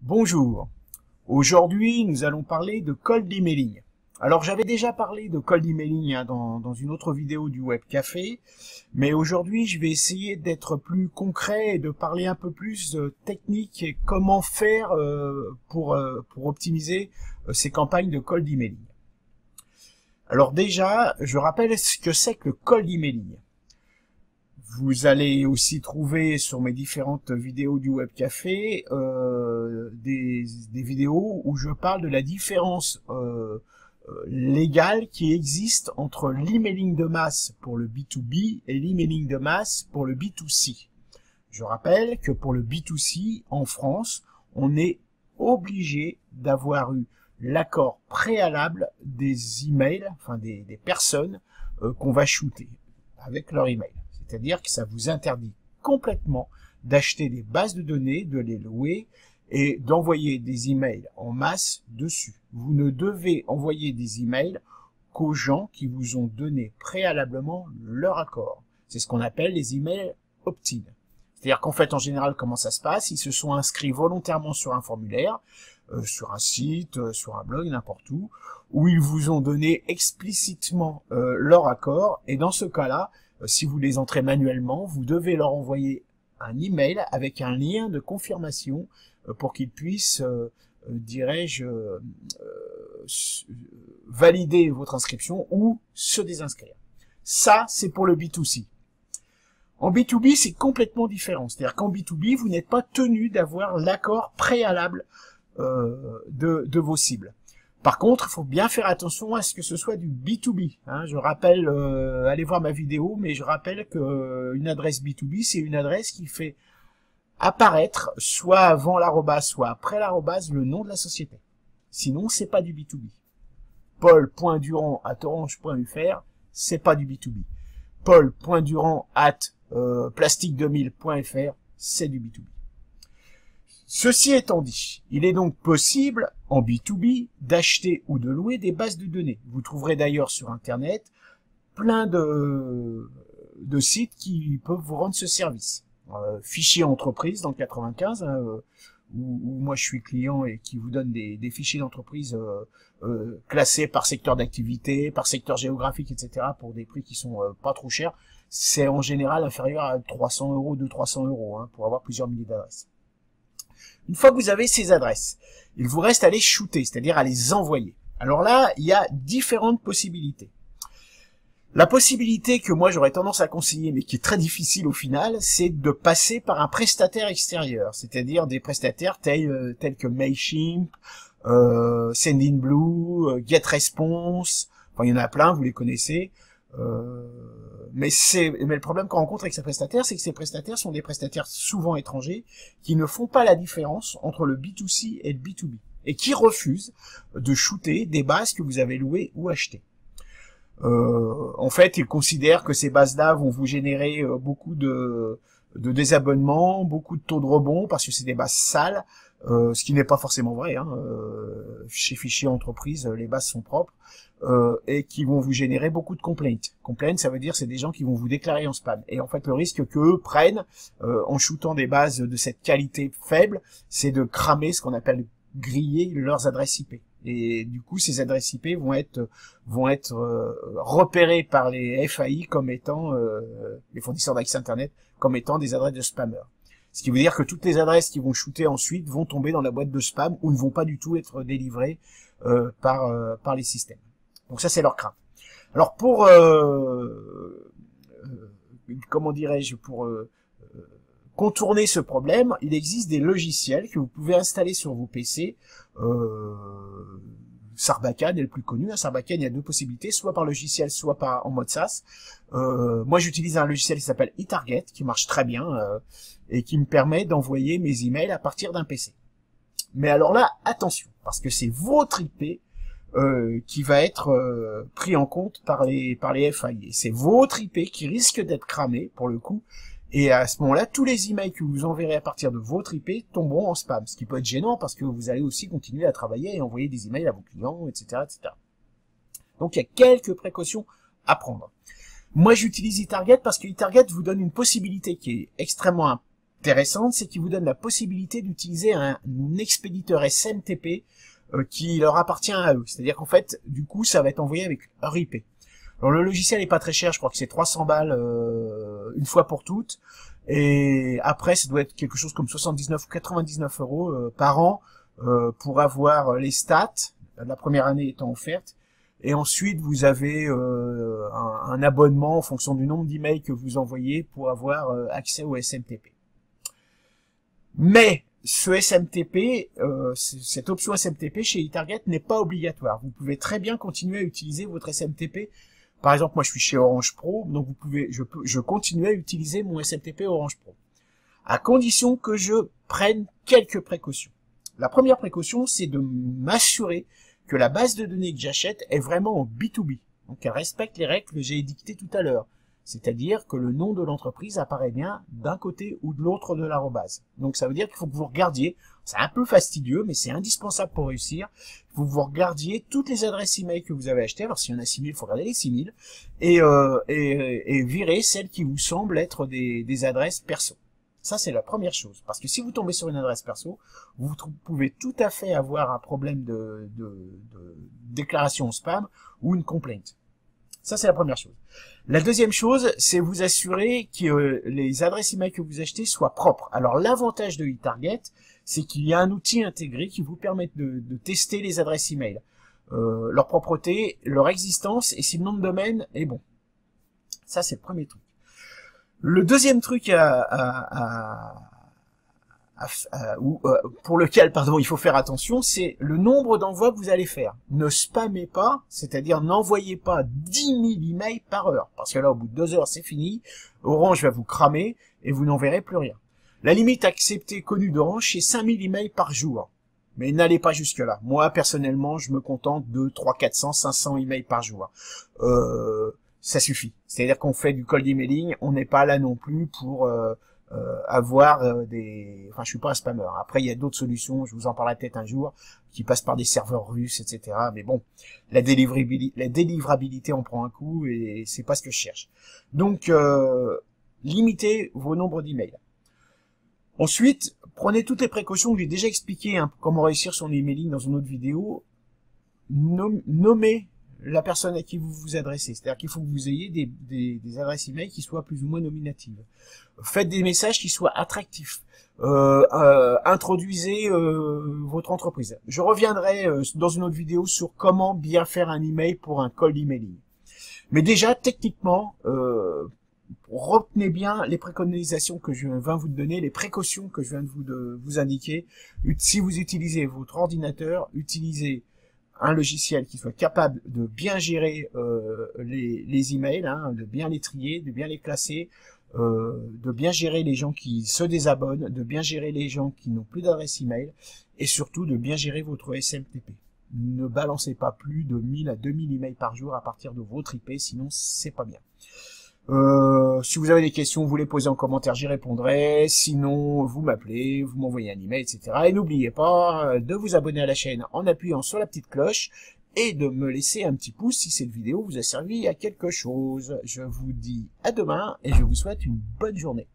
Bonjour, aujourd'hui nous allons parler de cold emailing. Alors j'avais déjà parlé de cold emailing dans une autre vidéo du Web Café, mais aujourd'hui je vais essayer d'être plus concret et de parler un peu plus technique et comment faire pour optimiser ces campagnes de cold emailing. Alors déjà, je rappelle ce que c'est que le cold emailing. Vous allez aussi trouver sur mes différentes vidéos du Web Café des vidéos où je parle de la différence légale qui existe entre l'emailing de masse pour le B2B et l'emailing de masse pour le B2C. Je rappelle que pour le B2C, en France, on est obligé d'avoir eu l'accord préalable des emails, enfin des personnes qu'on va shooter avec leur email. C'est-à-dire que ça vous interdit complètement d'acheter des bases de données, de les louer et d'envoyer des emails en masse dessus. Vous ne devez envoyer des emails qu'aux gens qui vous ont donné préalablement leur accord. C'est ce qu'on appelle les emails opt-in. C'est-à-dire qu'en fait, en général, comment ça se passe? Ils se sont inscrits volontairement sur un formulaire, sur un site, sur un blog, n'importe où ils vous ont donné explicitement leur accord. Et dans ce cas-là, si vous les entrez manuellement, vous devez leur envoyer un email avec un lien de confirmation pour qu'ils puissent, dirais-je, valider votre inscription ou se désinscrire. Ça, c'est pour le B2C. En B2B, c'est complètement différent. C'est-à-dire qu'en B2B, vous n'êtes pas tenu d'avoir l'accord préalable de vos cibles. Par contre, il faut bien faire attention à ce que ce soit du B2B. Je rappelle, allez voir ma vidéo, mais je rappelle que une adresse B2B, c'est une adresse qui fait apparaître, soit avant l'arrobase, soit après l'arrobase, le nom de la société. Sinon, c'est pas du B2B. paul.durand@orange.fr, c'est pas du B2B. paul.durand@plastique2000.fr, c'est du B2B. Ceci étant dit, il est donc possible, en B2B, d'acheter ou de louer des bases de données. Vous trouverez d'ailleurs sur Internet plein de sites qui peuvent vous rendre ce service. Fichier entreprise dans le 95, où moi je suis client et qui vous donne des fichiers d'entreprise classés par secteur d'activité, par secteur géographique, etc. pour des prix qui sont pas trop chers. C'est en général inférieur à 300 €, 200-300 € pour avoir plusieurs milliers d'adresses. Une fois que vous avez ces adresses, il vous reste à les shooter, c'est-à-dire à les envoyer. Alors là, il y a différentes possibilités. La possibilité que moi j'aurais tendance à conseiller, mais qui est très difficile au final, c'est de passer par un prestataire extérieur, c'est-à-dire des prestataires tels que Mailchimp, Sendinblue, GetResponse, enfin il y en a plein, vous les connaissez. Mais le problème qu'on rencontre avec ces prestataires, c'est que ces prestataires sont des prestataires souvent étrangers qui ne font pas la différence entre le B2C et le B2B et qui refusent de shooter des bases que vous avez louées ou achetées. En fait, ils considèrent que ces bases-là vont vous générer beaucoup de désabonnements, beaucoup de taux de rebond parce que c'est des bases sales, ce qui n'est pas forcément vrai. Chez Fichier Entreprise, les bases sont propres. Et qui vont vous générer beaucoup de complaints. Complaints, ça veut dire c'est des gens qui vont vous déclarer en spam. Et en fait, le risque qu'eux prennent en shootant des bases de cette qualité faible, c'est de cramer ce qu'on appelle griller leurs adresses IP. Et du coup, ces adresses IP vont être repérées par les FAI comme étant les fournisseurs d'accès Internet comme étant des adresses de spammers. Ce qui veut dire que toutes les adresses qui vont shooter ensuite vont tomber dans la boîte de spam ou ne vont pas du tout être délivrées par les systèmes. Donc ça, c'est leur crainte. Alors pour, comment dirais-je, pour contourner ce problème, il existe des logiciels que vous pouvez installer sur vos PC. Sarbacane est le plus connu. Sarbacane, il y a deux possibilités, soit par logiciel, soit en mode SaaS. Moi, j'utilise un logiciel qui s'appelle eTarget, qui marche très bien et qui me permet d'envoyer mes emails à partir d'un PC. Mais alors là, attention, parce que c'est votre IP qui va être pris en compte par les FAI. Et c'est votre IP qui risque d'être cramé, pour le coup, et à ce moment-là, tous les emails que vous enverrez à partir de votre IP tomberont en spam, ce qui peut être gênant parce que vous allez aussi continuer à travailler et envoyer des emails à vos clients, etc., etc. Donc il y a quelques précautions à prendre. Moi, j'utilise eTarget parce que eTarget vous donne une possibilité qui est extrêmement intéressante, c'est qu'il vous donne la possibilité d'utiliser un expéditeur SMTP qui leur appartient à eux. C'est-à-dire qu'en fait, du coup, ça va être envoyé avec leur IP. Alors le logiciel est pas très cher, je crois que c'est 300 balles une fois pour toutes. Et après, ça doit être quelque chose comme 79 ou 99 euros par an pour avoir les stats, la première année étant offerte. Et ensuite, vous avez un abonnement en fonction du nombre d'emails que vous envoyez pour avoir accès au SMTP. Mais ce SMTP, cette option SMTP chez eTarget n'est pas obligatoire. Vous pouvez très bien continuer à utiliser votre SMTP. Par exemple, moi je suis chez Orange Pro, donc je continue à utiliser mon SMTP Orange Pro, à condition que je prenne quelques précautions. La première précaution, c'est de m'assurer que la base de données que j'achète est vraiment en B2B, donc elle respecte les règles que j'ai édictées tout à l'heure. C'est-à-dire que le nom de l'entreprise apparaît bien d'un côté ou de l'autre de l'arrobase. Donc ça veut dire qu'il faut que vous regardiez, c'est un peu fastidieux, mais c'est indispensable pour réussir, il faut que vous regardiez toutes les adresses email que vous avez achetées, alors s'il y en a 6000, il faut regarder les 6000, et virer celles qui vous semblent être des adresses perso. Ça, c'est la première chose. Parce que si vous tombez sur une adresse perso, vous pouvez tout à fait avoir un problème de déclaration au spam ou une complainte. Ça, c'est la première chose. La deuxième chose, c'est vous assurer que les adresses email que vous achetez soient propres. Alors, l'avantage de eTarget, c'est qu'il y a un outil intégré qui vous permet de tester les adresses email, leur propreté, leur existence et si le nom de domaine est bon. Ça, c'est le premier truc. Le deuxième truc pour lequel il faut faire attention, c'est le nombre d'envois que vous allez faire. Ne spammez pas, c'est-à-dire n'envoyez pas 10 000 emails par heure, parce que là, au bout de 2 heures, c'est fini. Orange va vous cramer et vous n'enverrez plus rien. La limite acceptée connue d'Orange, c'est 5 000 emails par jour. Mais n'allez pas jusque-là. Moi, personnellement, je me contente de 300, 400, 500 emails par jour. Ça suffit. C'est-à-dire qu'on fait du cold emailing, on n'est pas là non plus pour avoir des... Enfin, je suis pas un spammer. Après, il y a d'autres solutions, je vous en parlerai peut-être un jour, qui passent par des serveurs russes, etc. Mais bon, la délivrabilité en prend un coup et c'est pas ce que je cherche. Donc, limitez vos nombres d'emails. Ensuite, prenez toutes les précautions que j'ai déjà expliquées, hein, comment réussir son emailing dans une autre vidéo. Nommez la personne à qui vous vous adressez. C'est-à-dire qu'il faut que vous ayez des adresses email qui soient plus ou moins nominatives. Faites des messages qui soient attractifs. Introduisez votre entreprise. Je reviendrai dans une autre vidéo sur comment bien faire un email pour un cold emailing. Mais déjà, techniquement, retenez bien les préconisations que je viens de vous donner, les précautions que je viens de vous indiquer. Si vous utilisez votre ordinateur, utilisez un logiciel qui soit capable de bien gérer les emails, hein, de bien les trier, de bien les classer, de bien gérer les gens qui se désabonnent, de bien gérer les gens qui n'ont plus d'adresse email, et surtout de bien gérer votre SMTP. Ne balancez pas plus de 1000 à 2000 emails par jour à partir de votre IP, sinon c'est pas bien. Si vous avez des questions, vous les posez en commentaire, j'y répondrai. Sinon, vous m'appelez, vous m'envoyez un email, etc. Et n'oubliez pas de vous abonner à la chaîne en appuyant sur la petite cloche et de me laisser un petit pouce si cette vidéo vous a servi à quelque chose. Je vous dis à demain et je vous souhaite une bonne journée.